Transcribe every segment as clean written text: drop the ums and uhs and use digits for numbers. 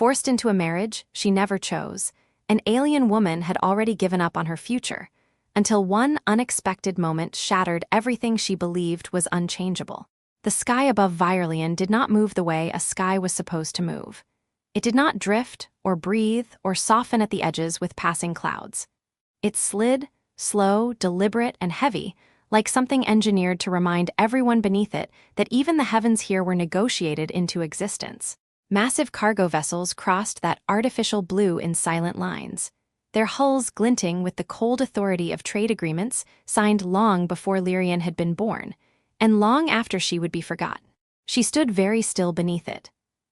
Forced into a marriage she never chose, an alien woman had already given up on her future, until one unexpected moment shattered everything she believed was unchangeable. The sky above Virelian did not move the way a sky was supposed to move. It did not drift or breathe or soften at the edges with passing clouds. It slid, slow, deliberate, and heavy, like something engineered to remind everyone beneath it that even the heavens here were negotiated into existence. Massive cargo vessels crossed that artificial blue in silent lines, their hulls glinting with the cold authority of trade agreements signed long before Lyrian had been born, and long after she would be forgotten. She stood very still beneath it.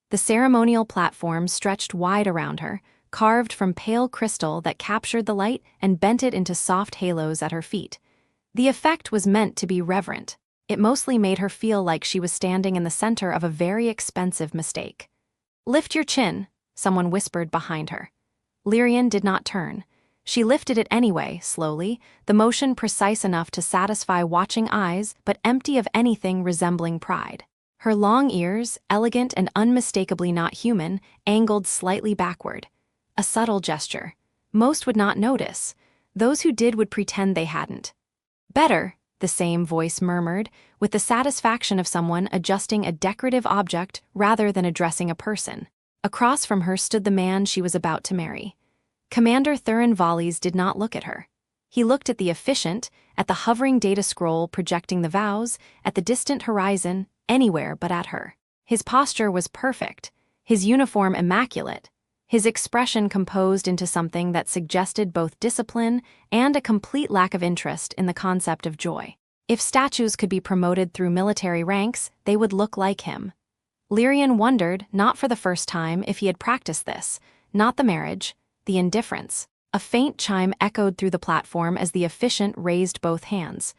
The ceremonial platform stretched wide around her, carved from pale crystal that captured the light and bent it into soft halos at her feet. The effect was meant to be reverent. It mostly made her feel like she was standing in the center of a very expensive mistake. "Lift your chin," someone whispered behind her. Lyrian did not turn. She lifted it anyway, slowly, the motion precise enough to satisfy watching eyes but empty of anything resembling pride. Her long ears, elegant and unmistakably not human, angled slightly backward. A subtle gesture. Most would not notice. Those who did would pretend they hadn't. "Better," the same voice murmured, with the satisfaction of someone adjusting a decorative object rather than addressing a person. Across from her stood the man she was about to marry. Commander Thurin Volleys did not look at her. He looked at the efficient, at the hovering data scroll projecting the vows, at the distant horizon, anywhere but at her. His posture was perfect, his uniform immaculate, his expression composed into something that suggested both discipline and a complete lack of interest in the concept of joy. If statues could be promoted through military ranks, they would look like him. Lyrian wondered, not for the first time, if he had practiced this, not the marriage, the indifference. A faint chime echoed through the platform as the officiant raised both hands.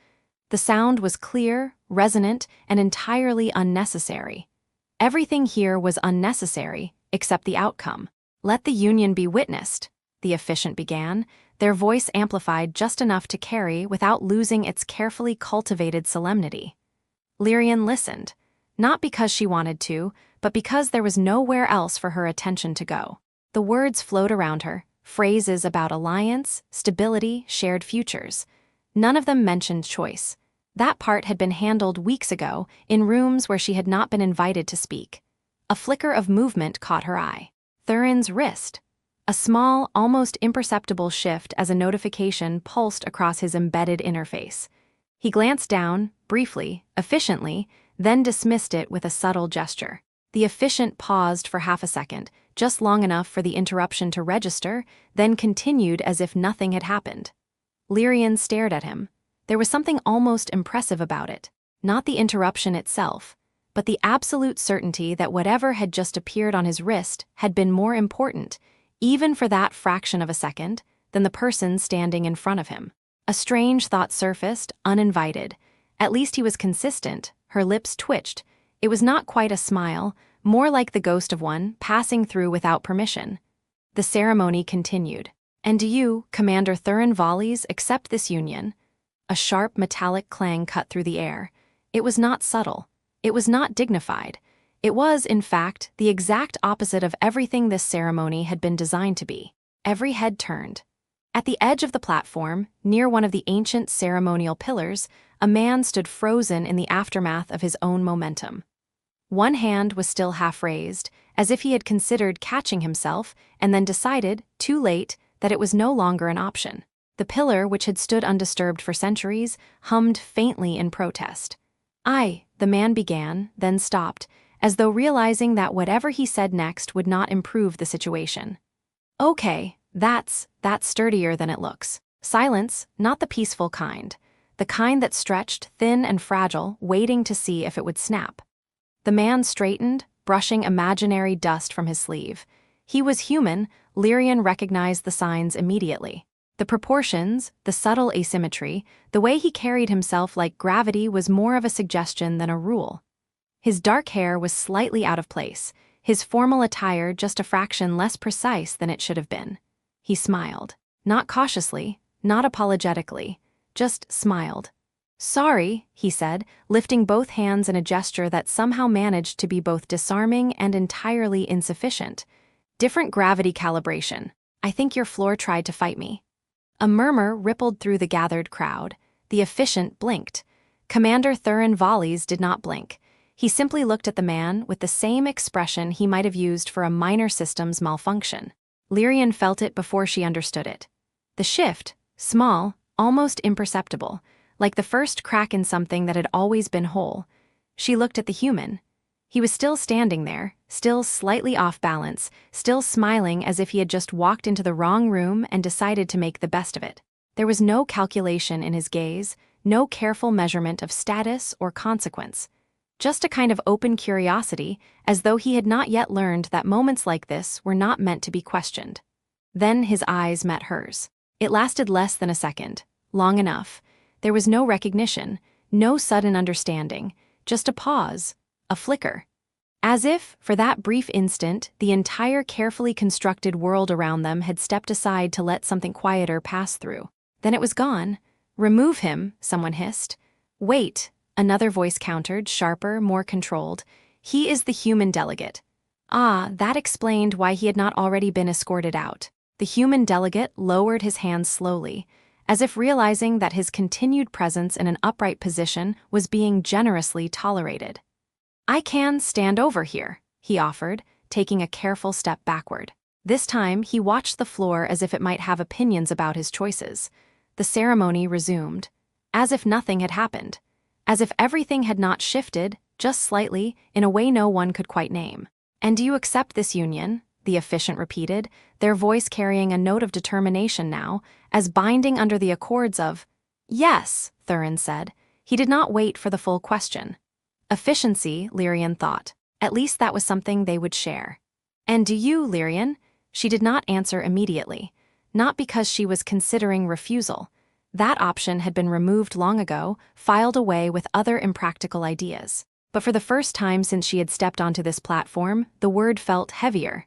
The sound was clear, resonant, and entirely unnecessary. Everything here was unnecessary, except the outcome. "Let the union be witnessed," the officiant began, their voice amplified just enough to carry without losing its carefully cultivated solemnity. Lyrian listened, not because she wanted to, but because there was nowhere else for her attention to go. The words flowed around her, phrases about alliance, stability, shared futures. None of them mentioned choice. That part had been handled weeks ago, in rooms where she had not been invited to speak. A flicker of movement caught her eye. Thurin's wrist. A small, almost imperceptible shift as a notification pulsed across his embedded interface. He glanced down, briefly, efficiently, then dismissed it with a subtle gesture. The officiant paused for half a second, just long enough for the interruption to register, then continued as if nothing had happened. Lyrian stared at him. There was something almost impressive about it. Not the interruption itself, but the absolute certainty that whatever had just appeared on his wrist had been more important, even for that fraction of a second, than the person standing in front of him. A strange thought surfaced, uninvited. At least he was consistent. Her lips twitched. It was not quite a smile, more like the ghost of one, passing through without permission. The ceremony continued. "And do you, Commander Thurin Volleys, accept this union?" A sharp metallic clang cut through the air. It was not subtle. It was not dignified. It was, in fact, the exact opposite of everything this ceremony had been designed to be. Every head turned. At the edge of the platform, near one of the ancient ceremonial pillars, a man stood frozen in the aftermath of his own momentum. One hand was still half raised, as if he had considered catching himself and then decided, too late, that it was no longer an option. The pillar, which had stood undisturbed for centuries, hummed faintly in protest. The man began, then stopped, as though realizing that whatever he said next would not improve the situation. "Okay, that's sturdier than it looks. Silence, not the peaceful kind. The kind that stretched, thin and fragile, waiting to see if it would snap." The man straightened, brushing imaginary dust from his sleeve. He was human. Lyrian recognized the signs immediately. The proportions, the subtle asymmetry, the way he carried himself like gravity was more of a suggestion than a rule. His dark hair was slightly out of place, his formal attire just a fraction less precise than it should have been. He smiled. Not cautiously, not apologetically, just smiled. "Sorry," he said, lifting both hands in a gesture that somehow managed to be both disarming and entirely insufficient. Different gravity calibration. I think your floor tried to fight me. A murmur rippled through the gathered crowd. The efficient blinked. Commander Thurin Volleys did not blink. He simply looked at the man with the same expression he might have used for a minor systems malfunction. Lyrian felt it before she understood it. The shift, small, almost imperceptible, like the first crack in something that had always been whole. She looked at the human. He was still standing there, still slightly off balance, still smiling as if he had just walked into the wrong room and decided to make the best of it. There was no calculation in his gaze, no careful measurement of status or consequence. Just a kind of open curiosity, as though he had not yet learned that moments like this were not meant to be questioned. Then his eyes met hers. It lasted less than a second, long enough. There was no recognition, no sudden understanding, just a pause, a flicker. As if, for that brief instant, the entire carefully constructed world around them had stepped aside to let something quieter pass through. Then it was gone. "Remove him," someone hissed. "Wait," another voice countered, sharper, more controlled. "He is the human delegate." Ah, that explained why he had not already been escorted out. The human delegate lowered his hands slowly, as if realizing that his continued presence in an upright position was being generously tolerated. "I can stand over here," he offered, taking a careful step backward. This time, he watched the floor as if it might have opinions about his choices. The ceremony resumed, as if nothing had happened, as if everything had not shifted, just slightly, in a way no one could quite name. "And do you accept this union?" the officiant repeated, their voice carrying a note of determination now, as binding under the accords of... "Yes," Thurin said. He did not wait for the full question. Efficiency, Lyrian thought. At least that was something they would share. "And do you, Lyrian?" She did not answer immediately. Not because she was considering refusal. That option had been removed long ago, filed away with other impractical ideas. But for the first time since she had stepped onto this platform, the word felt heavier.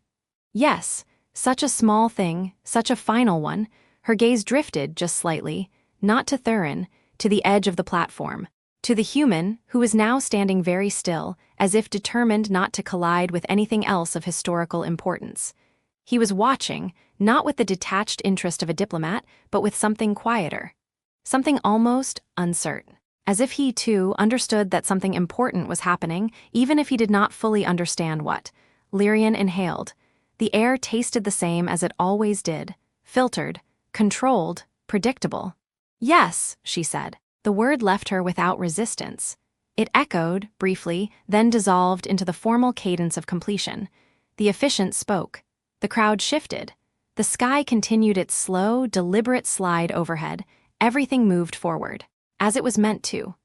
Yes, such a small thing, such a final one. Her gaze drifted just slightly, not to Thurin, to the edge of the platform, to the human, who was now standing very still, as if determined not to collide with anything else of historical importance. He was watching, not with the detached interest of a diplomat, but with something quieter. Something almost uncertain. As if he, too, understood that something important was happening, even if he did not fully understand what. Lyrian inhaled. The air tasted the same as it always did, filtered, controlled, predictable. "Yes," she said. The word left her without resistance. It echoed, briefly, then dissolved into the formal cadence of completion. The officiant spoke. The crowd shifted. The sky continued its slow, deliberate slide overhead. Everything moved forward, as it was meant to.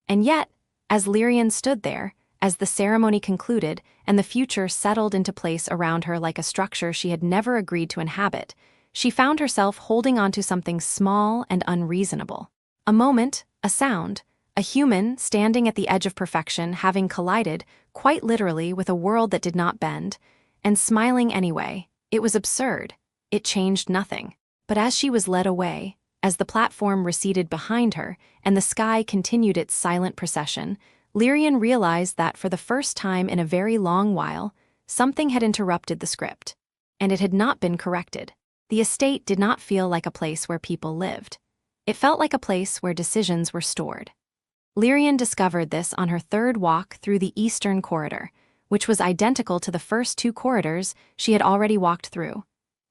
And yet, as Lyrian stood there, as the ceremony concluded and the future settled into place around her like a structure she had never agreed to inhabit, she found herself holding onto something small and unreasonable. A moment, a sound, a human standing at the edge of perfection having collided, quite literally, with a world that did not bend, and smiling anyway. It was absurd. It changed nothing. But as she was led away, as the platform receded behind her and the sky continued its silent procession, Lyrian realized that for the first time in a very long while, something had interrupted the script. And it had not been corrected. The estate did not feel like a place where people lived. It felt like a place where decisions were stored. Lyrian discovered this on her third walk through the eastern corridor, which was identical to the first two corridors she had already walked through,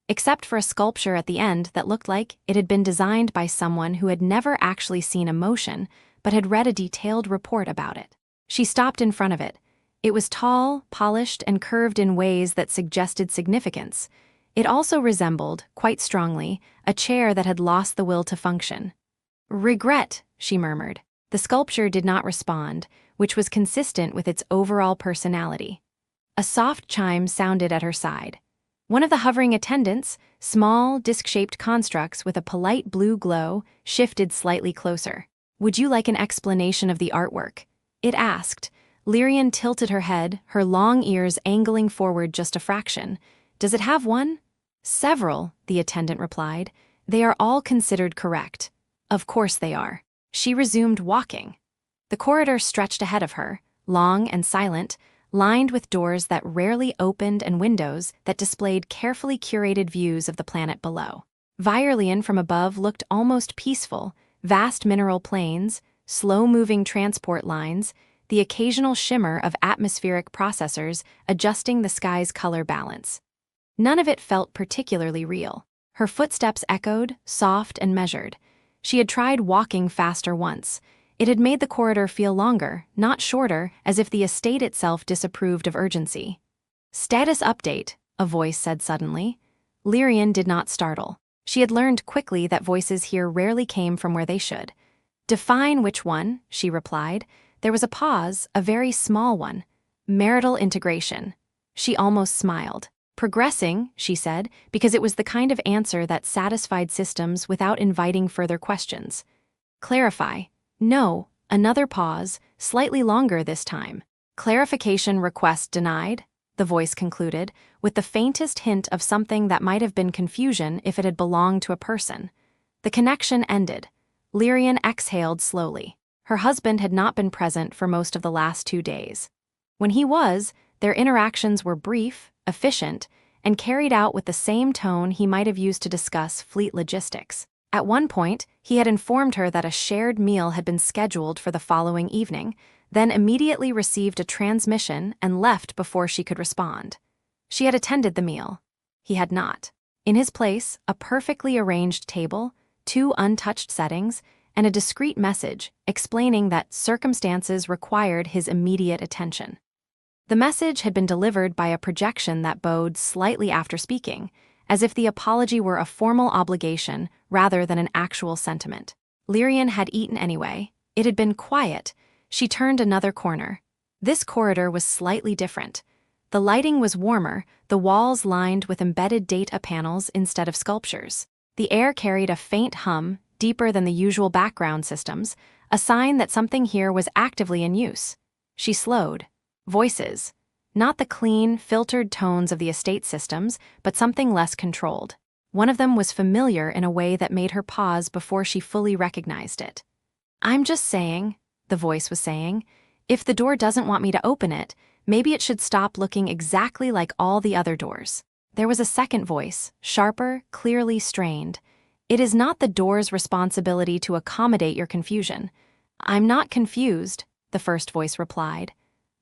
except for a sculpture at the end that looked like it had been designed by someone who had never actually seen emotion, but had read a detailed report about it. She stopped in front of it. It was tall, polished, and curved in ways that suggested significance. It also resembled, quite strongly, a chair that had lost the will to function. "Regret," she murmured. The sculpture did not respond, which was consistent with its overall personality. A soft chime sounded at her side. One of the hovering attendants, small, disc-shaped constructs with a polite blue glow, shifted slightly closer. "Would you like an explanation of the artwork?" it asked. Lyrian tilted her head, her long ears angling forward just a fraction. "Does it have one?" "Several," the attendant replied. "They are all considered correct." "Of course they are." She resumed walking. The corridor stretched ahead of her, long and silent, lined with doors that rarely opened and windows that displayed carefully curated views of the planet below. Virelion from above looked almost peaceful, vast mineral plains, slow-moving transport lines, the occasional shimmer of atmospheric processors adjusting the sky's color balance. None of it felt particularly real. Her footsteps echoed, soft and measured. She had tried walking faster once. It had made the corridor feel longer, not shorter, as if the estate itself disapproved of urgency. "Status update," a voice said suddenly. Lyrian did not startle. She had learned quickly that voices here rarely came from where they should. "Define which one," she replied. There was a pause, a very small one. "Marital integration." She almost smiled. "Progressing," she said, because it was the kind of answer that satisfied systems without inviting further questions. "Clarify." "No." Another pause, slightly longer this time. "Clarification request denied," the voice concluded, with the faintest hint of something that might have been confusion if it had belonged to a person. The connection ended. Lyrian exhaled slowly. Her husband had not been present for most of the last 2 days. When he was, their interactions were brief, efficient, and carried out with the same tone he might have used to discuss fleet logistics. At one point, he had informed her that a shared meal had been scheduled for the following evening, then immediately received a transmission and left before she could respond. She had attended the meal. He had not. In his place, a perfectly arranged table, 2 untouched settings, and a discreet message explaining that circumstances required his immediate attention. The message had been delivered by a projection that bowed slightly after speaking, as if the apology were a formal obligation rather than an actual sentiment. Lyrian had eaten anyway. It had been quiet. She turned another corner. This corridor was slightly different. The lighting was warmer, the walls lined with embedded data panels instead of sculptures. The air carried a faint hum, deeper than the usual background systems, a sign that something here was actively in use. She slowed. Voices. Not the clean, filtered tones of the estate systems, but something less controlled. One of them was familiar in a way that made her pause before she fully recognized it. "I'm just saying," the voice was saying, "if the door doesn't want me to open it, maybe it should stop looking exactly like all the other doors." There was a second voice, sharper, clearly strained. "It is not the door's responsibility to accommodate your confusion." "I'm not confused," the first voice replied.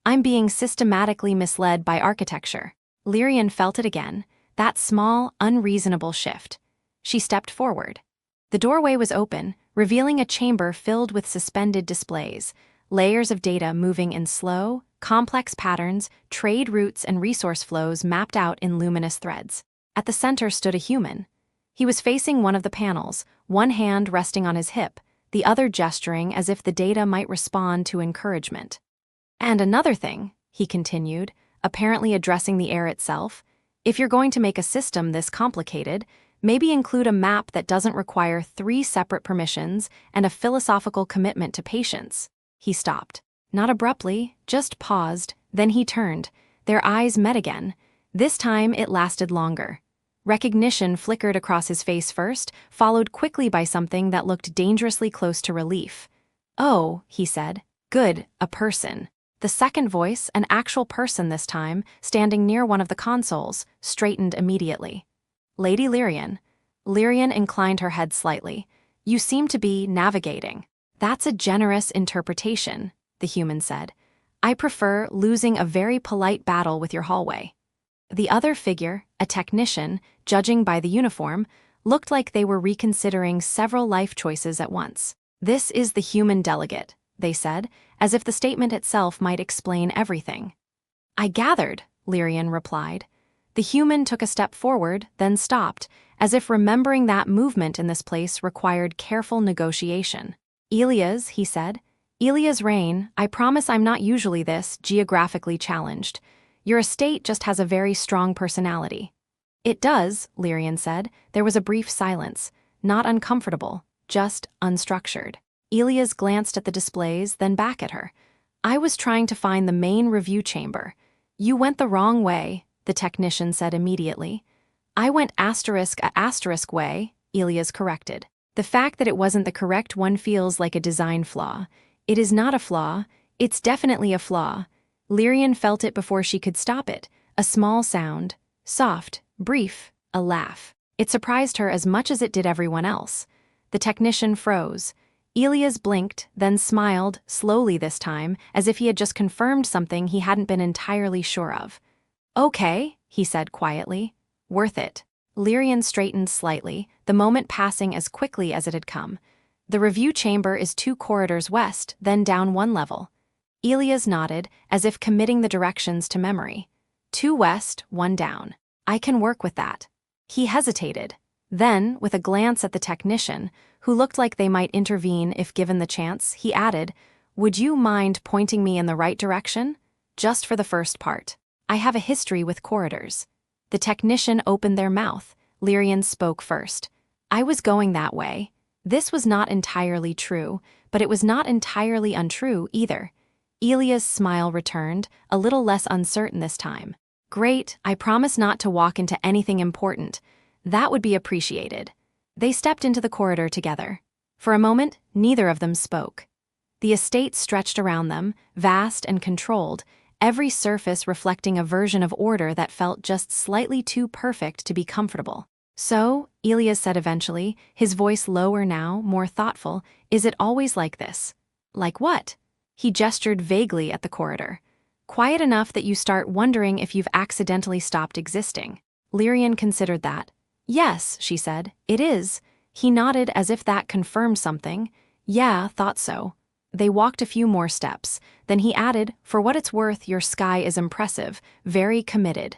"I'm being systematically misled by architecture." Lyrian felt it again, that small, unreasonable shift. She stepped forward. The doorway was open, revealing a chamber filled with suspended displays, layers of data moving in slow, complex patterns, trade routes and resource flows mapped out in luminous threads. At the center stood a human. He was facing one of the panels, one hand resting on his hip, the other gesturing as if the data might respond to encouragement. "And another thing," he continued, apparently addressing the air itself, "if you're going to make a system this complicated, maybe include a map that doesn't require 3 separate permissions and a philosophical commitment to patience." He stopped. Not abruptly, just paused, then he turned. Their eyes met again. This time it lasted longer. Recognition flickered across his face first, followed quickly by something that looked dangerously close to relief. "Oh," he said. "Good, a person." The second voice, an actual person this time, standing near one of the consoles, straightened immediately. "Lady Lyrian." Lyrian inclined her head slightly. "You seem to be navigating." "That's a generous interpretation," the human said. "I prefer losing a very polite battle with your hallway." The other figure, a technician, judging by the uniform, looked like they were reconsidering several life choices at once. "This is the human delegate," they said, as if the statement itself might explain everything. "I gathered," Lyrian replied. The human took a step forward, then stopped, as if remembering that movement in this place required careful negotiation. "Elia's," he said. "Elia's reign. I promise I'm not usually this geographically challenged. Your estate just has a very strong personality." "It does," Lyrian said. There was a brief silence, not uncomfortable, just unstructured. Elias glanced at the displays, then back at her. "I was trying to find the main review chamber." "You went the wrong way," the technician said immediately. "I went *** way," Elias corrected. "The fact that it wasn't the correct one feels like a design flaw." "It is not a flaw. It's definitely a flaw." Lyrian felt it before she could stop it, a small sound, soft, brief, a laugh. It surprised her as much as it did everyone else. The technician froze. Elias blinked, then smiled, slowly this time, as if he had just confirmed something he hadn't been entirely sure of. "Okay," he said quietly. "Worth it." Lyrian straightened slightly, the moment passing as quickly as it had come. "The review chamber is 2 corridors west, then down 1 level." Elias nodded, as if committing the directions to memory. 2 west, 1 down. "I can work with that." He hesitated. Then, with a glance at the technician, who looked like they might intervene if given the chance, he added, "Would you mind pointing me in the right direction? Just for the first part. I have a history with corridors." The technician opened their mouth. Lyrian spoke first. "I was going that way." This was not entirely true, but it was not entirely untrue either. Elia's smile returned, a little less uncertain this time. "Great, I promise not to walk into anything important. That would be appreciated." They stepped into the corridor together. For a moment, neither of them spoke. The estate stretched around them, vast and controlled, every surface reflecting a version of order that felt just slightly too perfect to be comfortable. "So," Elias said eventually, his voice lower now, more thoughtful, "is it always like this?" "Like what?" He gestured vaguely at the corridor. "Quiet enough that you start wondering if you've accidentally stopped existing." Lyrian considered that. "Yes," she said, "it is." He nodded as if that confirmed something. "Yeah, thought so." They walked a few more steps. Then he added, "For what it's worth, your sky is impressive, very committed."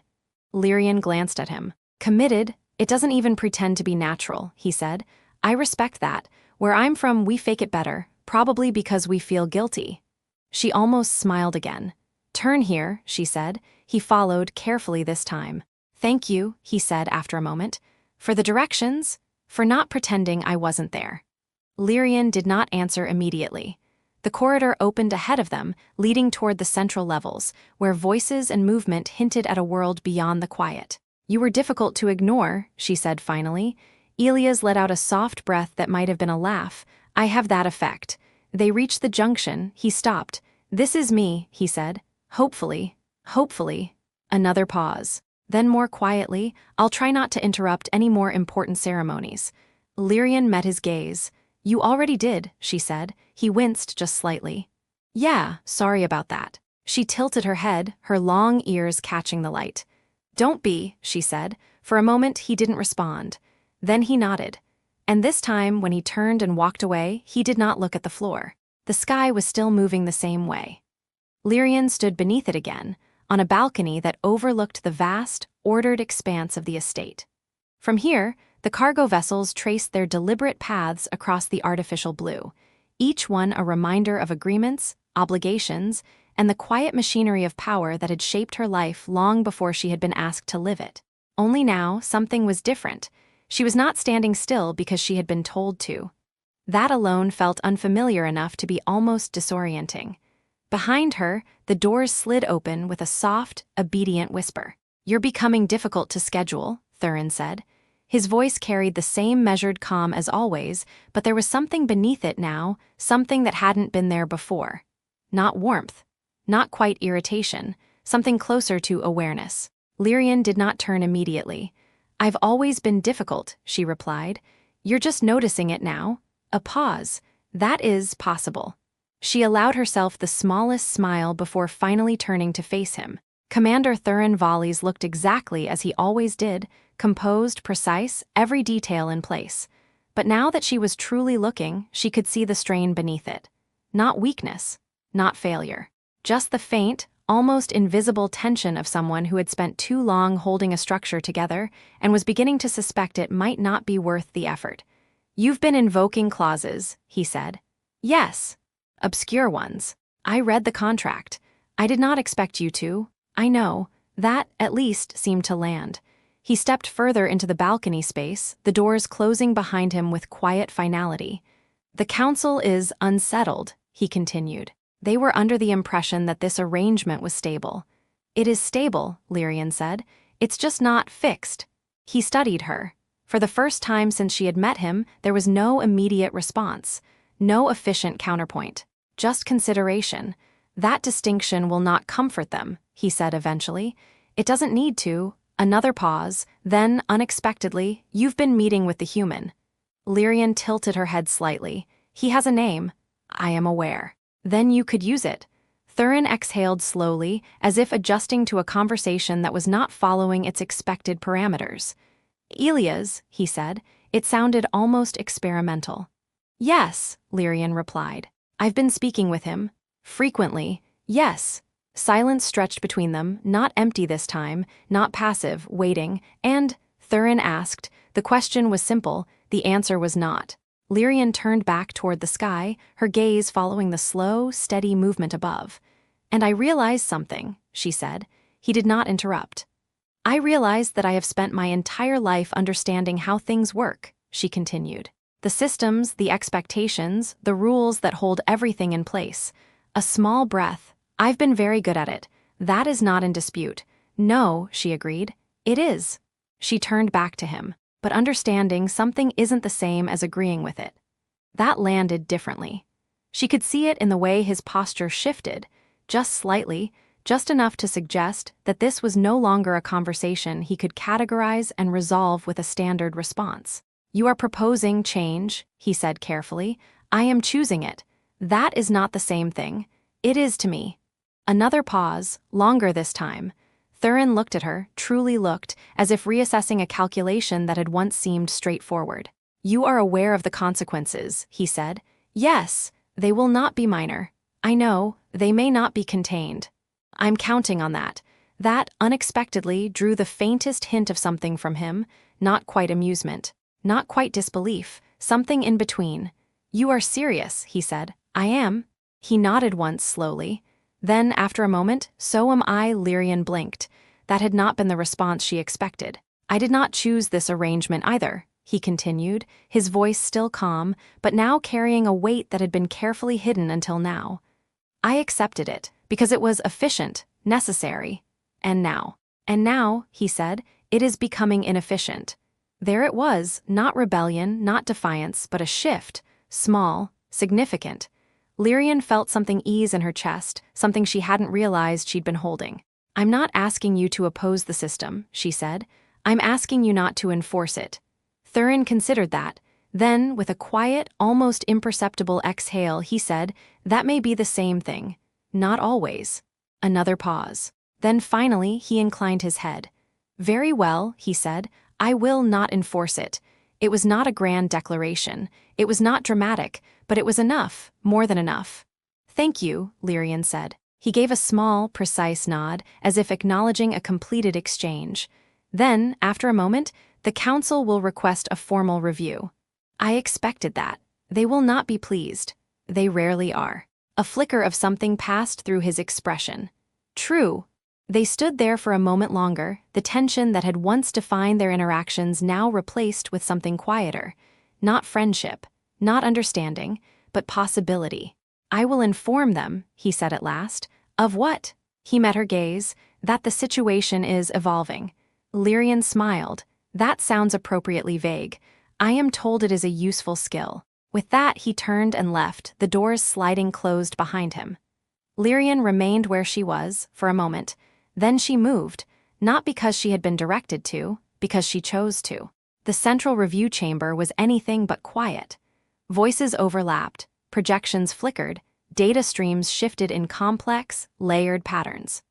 Lyrian glanced at him. "Committed? It doesn't even pretend to be natural," he said. "I respect that. Where I'm from, we fake it better, probably because we feel guilty." She almost smiled again. "Turn here," she said. He followed, carefully this time. "Thank you," he said after a moment. "For the directions? For not pretending I wasn't there." Lyrian did not answer immediately. The corridor opened ahead of them, leading toward the central levels, where voices and movement hinted at a world beyond the quiet. "You were difficult to ignore," she said finally. Elias let out a soft breath that might have been a laugh. "I have that effect." They reached the junction. He stopped. "This is me," he said. "Hopefully." "Hopefully." Another pause. Then more quietly, "I'll try not to interrupt any more important ceremonies." Lyrian met his gaze. "You already did," she said. He winced just slightly. "Yeah, sorry about that." She tilted her head, her long ears catching the light. "Don't be," she said. For a moment, he didn't respond. Then he nodded. And this time, when he turned and walked away, he did not look at the floor. The sky was still moving the same way. Lyrian stood beneath it again, on a balcony that overlooked the vast, ordered expanse of the estate. From here, the cargo vessels traced their deliberate paths across the artificial blue, each one a reminder of agreements, obligations, and the quiet machinery of power that had shaped her life long before she had been asked to live it. Only now, something was different. She was not standing still because she had been told to. That alone felt unfamiliar enough to be almost disorienting. Behind her, the doors slid open with a soft, obedient whisper. "You're becoming difficult to schedule," Thurin said. His voice carried the same measured calm as always, but there was something beneath it now, something that hadn't been there before. Not warmth. Not quite irritation. Something closer to awareness. Lyrian did not turn immediately. "I've always been difficult," she replied. "You're just noticing it now." A pause. "That is possible." She allowed herself the smallest smile before finally turning to face him. Commander Thurin Volleys looked exactly as he always did, composed, precise, every detail in place. But now that she was truly looking, she could see the strain beneath it. Not weakness. Not failure. Just the faint, almost invisible tension of someone who had spent too long holding a structure together and was beginning to suspect it might not be worth the effort. "You've been invoking clauses," he said. "Yes. Obscure ones. I read the contract. I did not expect you to. I know." That, at least, seemed to land. He stepped further into the balcony space, the doors closing behind him with quiet finality. "The council is unsettled," he continued. They were under the impression that this arrangement was stable. "It is stable," Lyrian said. "It's just not fixed." He studied her. For the first time since she had met him, there was no immediate response. No efficient counterpoint. Just consideration. That distinction will not comfort them, he said eventually. It doesn't need to. Another pause, then, unexpectedly, you've been meeting with the human. Lyrian tilted her head slightly. He has a name. I am aware. Then you could use it. Thurin exhaled slowly, as if adjusting to a conversation that was not following its expected parameters. Elias, he said. It sounded almost experimental. Yes, Lyrian replied. I've been speaking with him. Frequently, yes. Silence stretched between them, not empty this time, not passive, waiting, and, Thurin asked, the question was simple, the answer was not. Lyrian turned back toward the sky, her gaze following the slow, steady movement above. And I realized something, she said. He did not interrupt. I realized that I have spent my entire life understanding how things work, she continued. The systems, the expectations, the rules that hold everything in place. A small breath. I've been very good at it. That is not in dispute. No, she agreed. It is. She turned back to him, but understanding something isn't the same as agreeing with it. That landed differently. She could see it in the way his posture shifted, just slightly, just enough to suggest that this was no longer a conversation he could categorize and resolve with a standard response. You are proposing change, he said carefully. I am choosing it. That is not the same thing. It is to me. Another pause, longer this time. Thurin looked at her, truly looked, as if reassessing a calculation that had once seemed straightforward. You are aware of the consequences, he said. Yes, they will not be minor. I know, they may not be contained. I'm counting on that. That, unexpectedly, drew the faintest hint of something from him, not quite amusement, not quite disbelief, something in between. You are serious, he said. I am. He nodded once slowly. Then, after a moment, so am I. Lyrian blinked. That had not been the response she expected. I did not choose this arrangement either, he continued, his voice still calm, but now carrying a weight that had been carefully hidden until now. I accepted it, because it was efficient, necessary. And now, he said, it is becoming inefficient. There it was, not rebellion, not defiance, but a shift, small, significant. Lyrian felt something ease in her chest, something she hadn't realized she'd been holding. I'm not asking you to oppose the system, she said. I'm asking you not to enforce it. Thurin considered that. Then, with a quiet, almost imperceptible exhale, he said, that may be the same thing. Not always. Another pause. Then finally, he inclined his head. Very well, he said. I will not enforce it. It was not a grand declaration. It was not dramatic, but it was enough, more than enough. Thank you, Lyrian said. He gave a small, precise nod, as if acknowledging a completed exchange. Then, after a moment, the council will request a formal review. I expected that. They will not be pleased. They rarely are. A flicker of something passed through his expression. True. They stood there for a moment longer, the tension that had once defined their interactions now replaced with something quieter. Not friendship, not understanding, but possibility. I will inform them, he said at last. Of what? He met her gaze. That the situation is evolving. Lyrian smiled. That sounds appropriately vague. I am told it is a useful skill. With that, he turned and left, the doors sliding closed behind him. Lyrian remained where she was, for a moment. Then she moved, not because she had been directed to, because she chose to. The central review chamber was anything but quiet. Voices overlapped, projections flickered, data streams shifted in complex, layered patterns.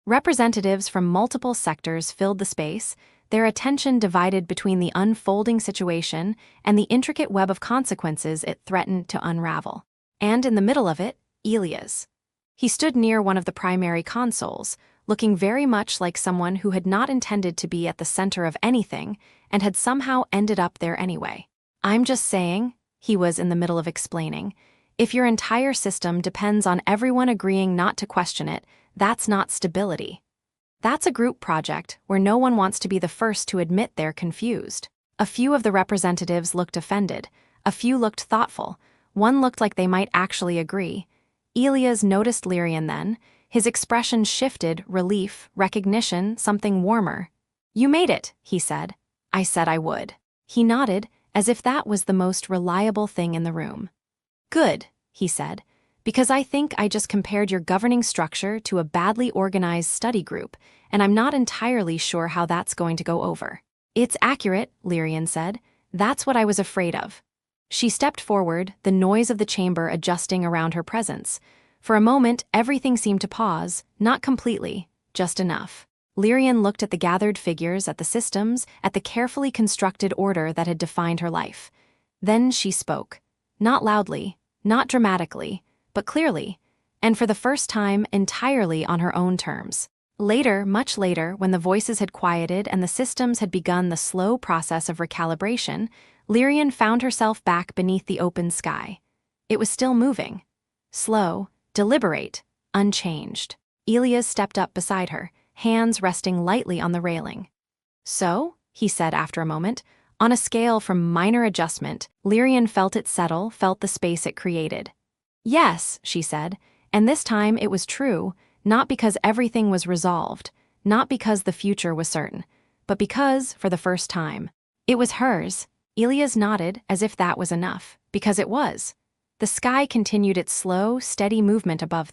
Representatives from multiple sectors filled the space, their attention divided between the unfolding situation and the intricate web of consequences it threatened to unravel. And in the middle of it, Elias. He stood near one of the primary consoles, looking very much like someone who had not intended to be at the center of anything and had somehow ended up there anyway. I'm just saying, he was in the middle of explaining, if your entire system depends on everyone agreeing not to question it, that's not stability. That's a group project where no one wants to be the first to admit they're confused. A few of the representatives looked offended. A few looked thoughtful. One looked like they might actually agree. Elias noticed Lyrian then. His expression shifted, relief, recognition, something warmer. You made it, he said. I said I would. He nodded, as if that was the most reliable thing in the room. Good, he said. Because I think I just compared your governing structure to a badly organized study group, and I'm not entirely sure how that's going to go over. It's accurate, Lyrian said. That's what I was afraid of. She stepped forward, the noise of the chamber adjusting around her presence. For a moment, everything seemed to pause, not completely, just enough. Lyrian looked at the gathered figures, at the systems, at the carefully constructed order that had defined her life. Then she spoke. Not loudly, not dramatically, but clearly, and for the first time entirely on her own terms. Later, much later, when the voices had quieted and the systems had begun the slow process of recalibration, Lyrian found herself back beneath the open sky. It was still moving. Slow, deliberate, unchanged. Elias stepped up beside her, hands resting lightly on the railing. So, he said after a moment, on a scale from minor adjustment, Lyrian felt it settle, felt the space it created. Yes, she said, and this time it was true, not because everything was resolved, not because the future was certain, but because, for the first time, it was hers. Elias nodded as if that was enough, because it was. The sky continued its slow, steady movement above them.